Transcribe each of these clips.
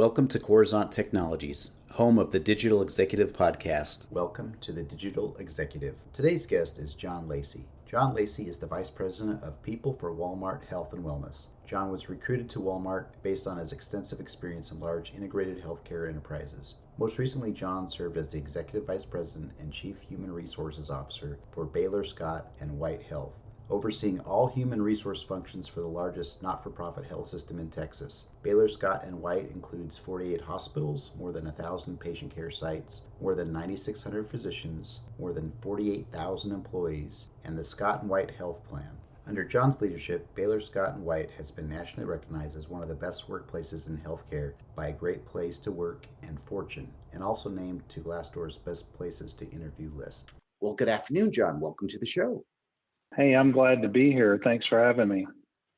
Welcome to Coruzant Technologies, home of the Digital Executive Podcast. Welcome to the Digital Executive. Today's guest is John Lacy. John Lacy is the Vice President of People for Walmart Health and Wellness. John was recruited to Walmart based on his extensive experience in large integrated healthcare enterprises. Most recently, John served as the Executive Vice President and Chief Human Resources Officer for Baylor Scott and White Health, overseeing all human resource functions for the largest not-for-profit health system in Texas. Baylor Scott and White includes 48 hospitals, more than 1,000 patient care sites, more than 9,600 physicians, more than 48,000 employees, and the Scott and White Health Plan. Under John's leadership, Baylor Scott and White has been nationally recognized as one of the best workplaces in healthcare by Great Place to Work and Fortune, and also named to Glassdoor's Best Places to Interview list. Well, good afternoon, John. Welcome to the show. Hey, I'm glad to be here. Thanks for having me.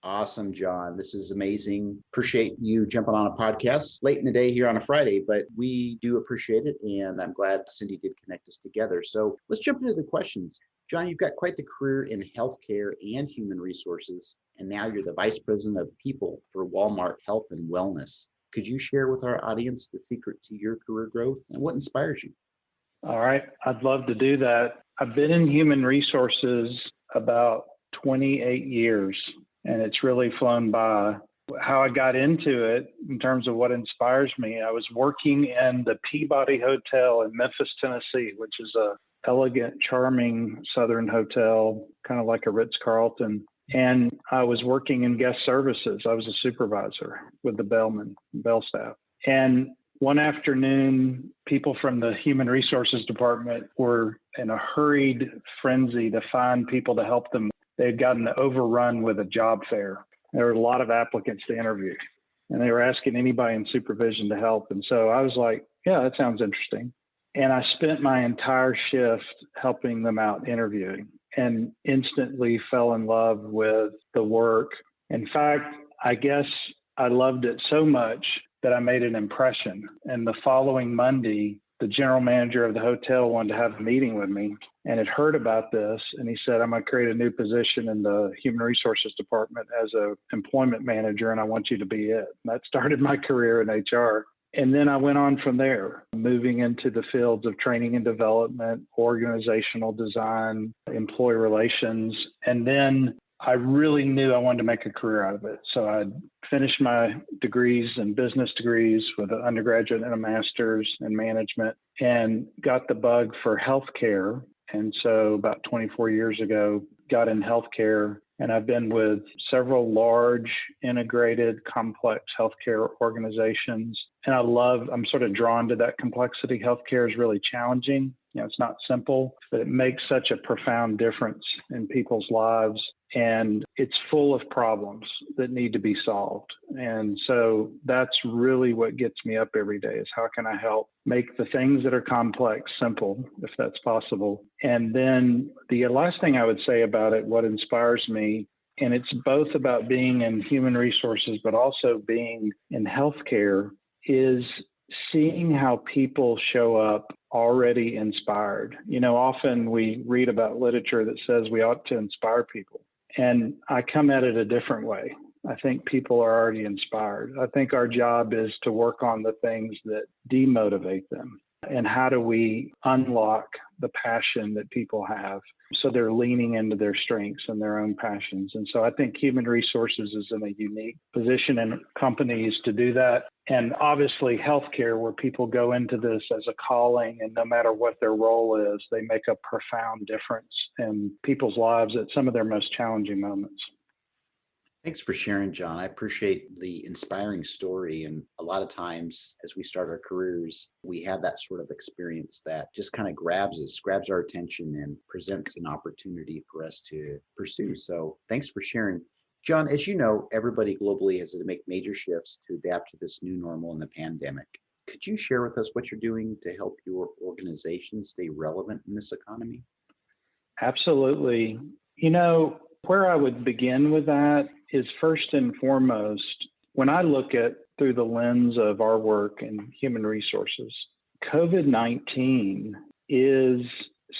Awesome, John. This is amazing. Appreciate you jumping on a podcast late in the day here on a Friday, but we do appreciate it. And I'm glad Cindy did connect us together. So let's jump into the questions. John, you've got quite the career in healthcare and human resources, and now you're the Vice President of People for Walmart Health and Wellness. Could you share with our audience the secret to your career growth and what inspires you? All right, I'd love to do that. I've been in human resources about 28 years, and it's really flown by. How I got into it in terms of what inspires me, I was working in the Peabody Hotel in Memphis, Tennessee, which is a elegant, charming Southern hotel, kind of like a Ritz-Carlton. And I was working in guest services. I was a supervisor with the bell staff. And one afternoon, people from the Human Resources Department were in a hurried frenzy to find people to help them. They had gotten overrun with a job fair. There were a lot of applicants to interview, and they were asking anybody in supervision to help. And so I was like, yeah, that sounds interesting. And I spent my entire shift helping them out interviewing and instantly fell in love with the work. In fact, I guess I loved it so much that I made an impression. And the following Monday, the general manager of the hotel wanted to have a meeting with me and had heard about this. And he said, I'm going to create a new position in the Human Resources Department as an employment manager, and I want you to be it. And that started my career in HR. And then I went on from there, moving into the fields of training and development, organizational design, employee relations. And then I really knew I wanted to make a career out of it. So I finished my degrees and business degrees with an undergraduate and a master's in management, and got the bug for healthcare. And so about 24 years ago, got in healthcare, and I've been with several large, integrated, complex healthcare organizations. And I'm sort of drawn to that complexity. Healthcare is really challenging. It's not simple, but it makes such a profound difference in people's lives. And it's full of problems that need to be solved. And so that's really what gets me up every day, is how can I help make the things that are complex simple, if that's possible. And then the last thing I would say about it, what inspires me, and it's both about being in human resources, but also being in healthcare, is seeing how people show up already inspired. Often we read about literature that says we ought to inspire people. And I come at it a different way. I think people are already inspired. I think our job is to work on the things that demotivate them. And how do we unlock the passion that people have so they're leaning into their strengths and their own passions? And so I think human resources is in a unique position in companies to do that. And obviously healthcare, where people go into this as a calling, and no matter what their role is, they make a profound difference in people's lives at some of their most challenging moments. Thanks for sharing, John. I appreciate the inspiring story. And a lot of times as we start our careers, we have that sort of experience that just kind of grabs our attention and presents an opportunity for us to pursue. So thanks for sharing. John, as you know, everybody globally has to make major shifts to adapt to this new normal in the pandemic. Could you share with us what you're doing to help your organization stay relevant in this economy? Absolutely. Where I would begin with that is, first and foremost, when I look at through the lens of our work in human resources, COVID-19 is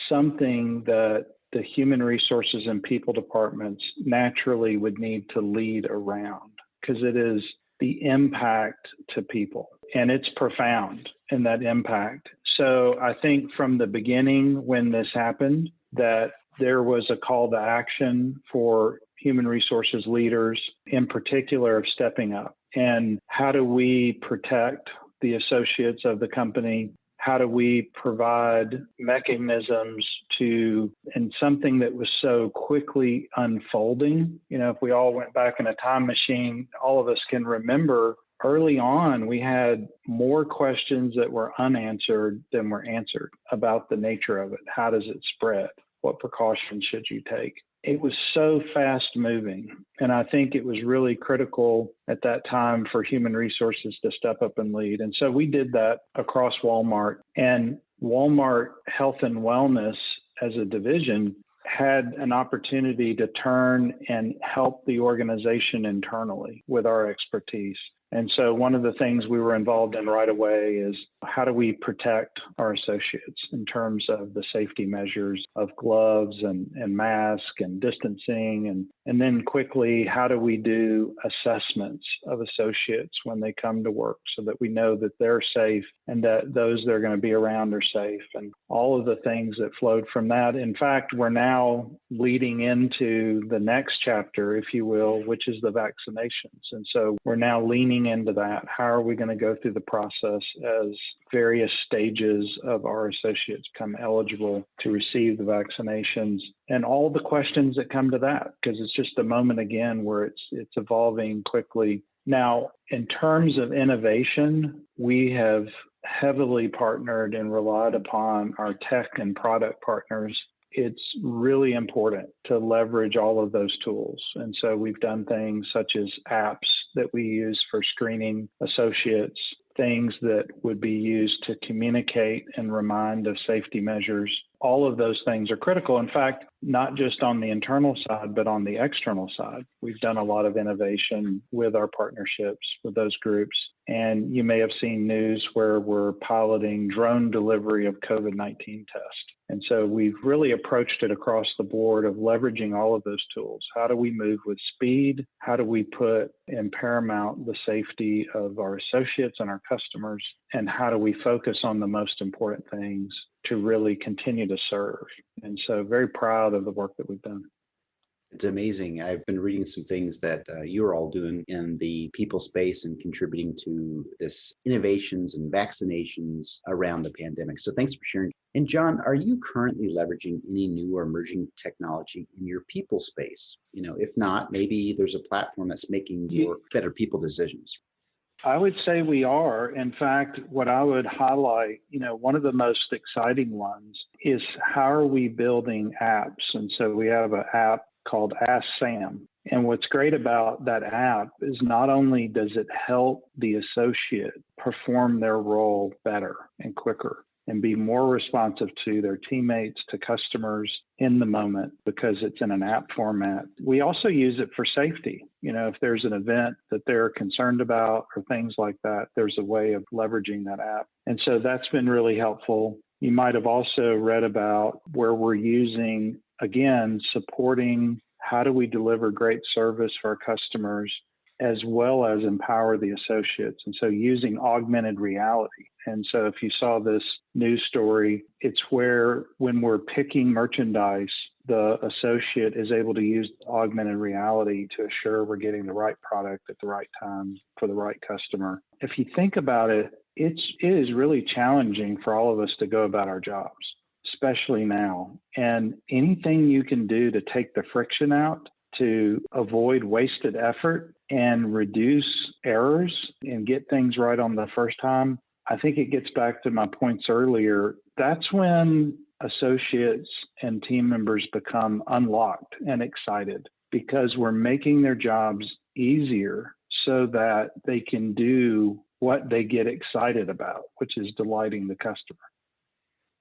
something that the human resources and people departments naturally would need to lead around, because it is the impact to people. and it's profound in that impact. So I think from the beginning when this happened, that there was a call to action for human resources leaders in particular of stepping up. And how do we protect the associates of the company? How do we provide mechanisms to, and something that was so quickly unfolding? If we all went back in a time machine, all of us can remember early on, we had more questions that were unanswered than were answered about the nature of it. How does it spread? What precautions should you take? It was so fast moving. And I think it was really critical at that time for human resources to step up and lead. And so we did that across Walmart. And Walmart Health and Wellness as a division had an opportunity to turn and help the organization internally with our expertise. And so one of the things we were involved in right away is how do we protect our associates in terms of the safety measures of gloves and mask and distancing. And then quickly, how do we do assessments of associates when they come to work so that we know that they're safe and that those that are going to be around are safe, and all of the things that flowed from that. In fact, we're now leading into the next chapter, if you will, which is the vaccinations. And so we're now leaning into that. How are we going to go through the process as various stages of our associates become eligible to receive the vaccinations, and all the questions that come to that, because it's just a moment again where it's evolving quickly. Now, in terms of innovation, we have heavily partnered and relied upon our tech and product partners. It's really important to leverage all of those tools. And so we've done things such as apps that we use for screening associates, things that would be used to communicate and remind of safety measures. All of those things are critical. In fact, not just on the internal side, but on the external side. We've done a lot of innovation with our partnerships with those groups. And you may have seen news where we're piloting drone delivery of COVID-19 tests. And so we've really approached it across the board of leveraging all of those tools. How do we move with speed? How do we put in paramount the safety of our associates and our customers? And how do we focus on the most important things to really continue to serve? And so very proud of the work that we've done. It's amazing. I've been reading some things that you're all doing in the people space and contributing to this innovations and vaccinations around the pandemic. So thanks for sharing. And John, are you currently leveraging any new or emerging technology in your people space? If not, maybe there's a platform that's making your better people decisions. I would say we are. In fact, what I would highlight, one of the most exciting ones is how are we building apps? And so we have an app called Ask Sam. And what's great about that app is not only does it help the associate perform their role better and quicker and be more responsive to their teammates, to customers in the moment because it's in an app format. We also use it for safety. If there's an event that they're concerned about or things like that, there's a way of leveraging that app. And so that's been really helpful. You might have also read about where we're using, again, supporting how do we deliver great service for our customers as well as empower the associates. And so using augmented reality. And so if you saw this news story, it's where when we're picking merchandise, the associate is able to use augmented reality to assure we're getting the right product at the right time for the right customer. If you think about it, it is really challenging for all of us to go about our jobs, especially now. And anything you can do to take the friction out, to avoid wasted effort and reduce errors and get things right on the first time, I think it gets back to my points earlier. That's when associates and team members become unlocked and excited because we're making their jobs easier so that they can do what they get excited about, which is delighting the customer.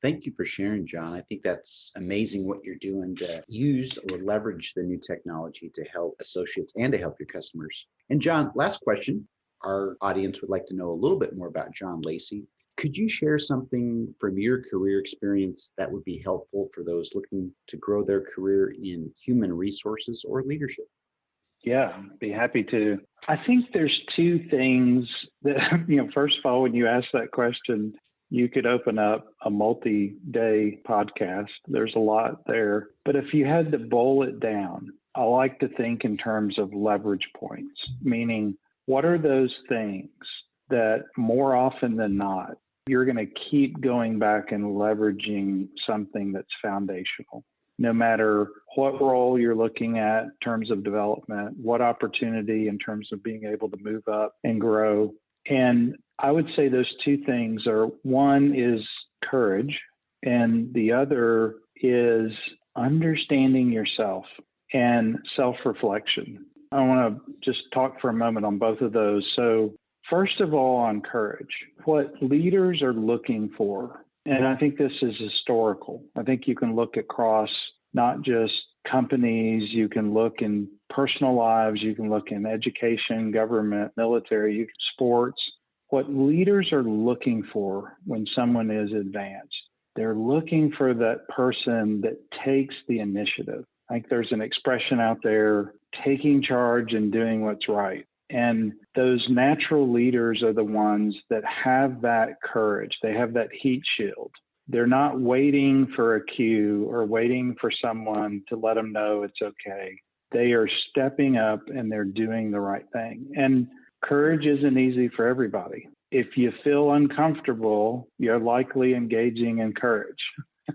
Thank you for sharing, John. I think that's amazing what you're doing to use or leverage the new technology to help associates and to help your customers. And John, last question. Our audience would like to know a little bit more about John Lacy. Could you share something from your career experience that would be helpful for those looking to grow their career in human resources or leadership? Yeah, be happy to. I think there's two things that, first of all, when you ask that question, you could open up a multi-day podcast. There's a lot there. But if you had to boil it down, I like to think in terms of leverage points, meaning what are those things that more often than not, you're going to keep going back and leveraging something that's foundational, no matter what role you're looking at in terms of development, what opportunity in terms of being able to move up and grow. And I would say those two things are, one is courage, and the other is understanding yourself and self-reflection. I want to just talk for a moment on both of those. So first of all, on courage, what leaders are looking for, and I think this is historical. I think you can look across not just companies, you can look in personal lives, you can look in education, government, military, sports. What leaders are looking for when someone is advanced, they're looking for that person that takes the initiative. I think there's an expression out there, taking charge and doing what's right. And those natural leaders are the ones that have that courage. They have that heat shield. They're not waiting for a cue or waiting for someone to let them know it's okay. They are stepping up and they're doing the right thing. And courage isn't easy for everybody. If you feel uncomfortable, you're likely engaging in courage.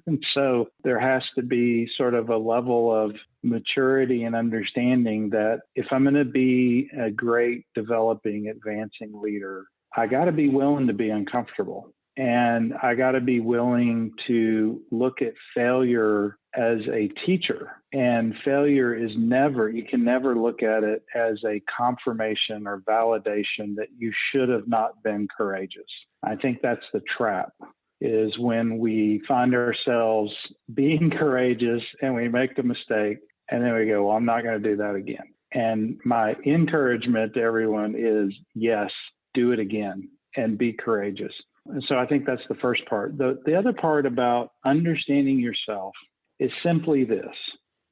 And so there has to be sort of a level of maturity and understanding that if I'm going to be a great developing, advancing leader, I got to be willing to be uncomfortable. And I got to be willing to look at failure as a teacher. And failure is you can never look at it as a confirmation or validation that you should have not been courageous. I think that's the trap, is when we find ourselves being courageous and we make the mistake and then we go, well, I'm not going to do that again. And my encouragement to everyone is, yes, do it again and be courageous. And so I think that's the first part. The other part about understanding yourself is simply this,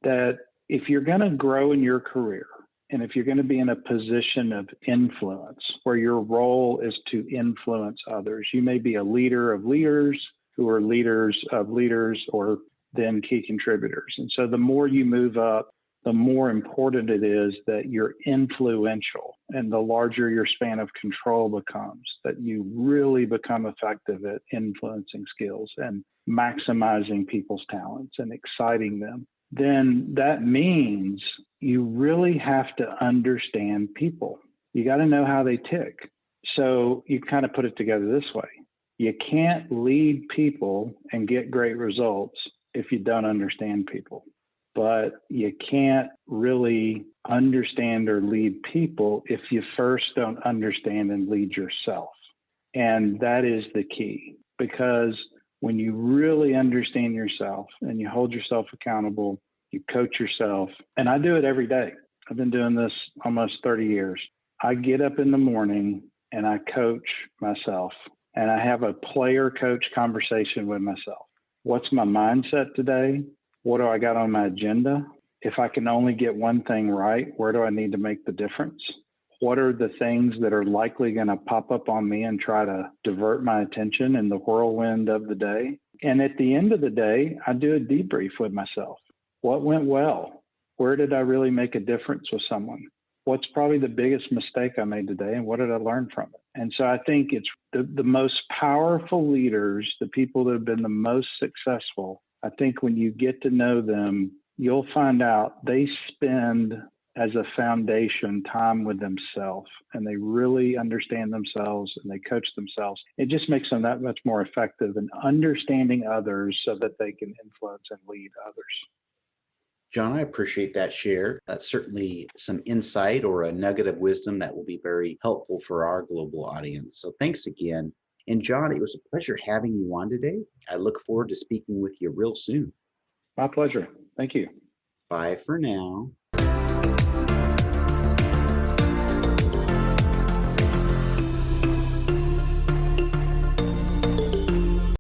that if you're going to grow in your career and if you're going to be in a position of influence where your role is to influence others, you may be a leader of leaders who are leaders of leaders or then key contributors. And so the more you move up, the more important it is that you're influential and the larger your span of control becomes, that you really become effective at influencing skills and maximizing people's talents and exciting them. Then that means you really have to understand people. You got to know how they tick. So you kind of put it together this way. You can't lead people and get great results if you don't understand people. But you can't really understand or lead people if you first don't understand and lead yourself. And that is the key, because when you really understand yourself and you hold yourself accountable, you coach yourself, and I do it every day. I've been doing this almost 30 years. I get up in the morning and I coach myself, and I have a player coach conversation with myself. What's my mindset today? What do I got on my agenda? If I can only get one thing right, where do I need to make the difference? What are the things that are likely going to pop up on me and try to divert my attention in the whirlwind of the day? And at the end of the day, I do a debrief with myself. What went well? Where did I really make a difference with someone? What's probably the biggest mistake I made today, and what did I learn from it? And so I think it's the most powerful leaders, the people that have been the most successful. I think when you get to know them, you'll find out they spend as a foundation time with themselves, and they really understand themselves and they coach themselves. It just makes them that much more effective in understanding others so that they can influence and lead others. John, I appreciate that share. That's certainly some insight or a nugget of wisdom that will be very helpful for our global audience. So thanks again. And John, it was a pleasure having you on today. I look forward to speaking with you real soon. My pleasure. Thank you. Bye for now.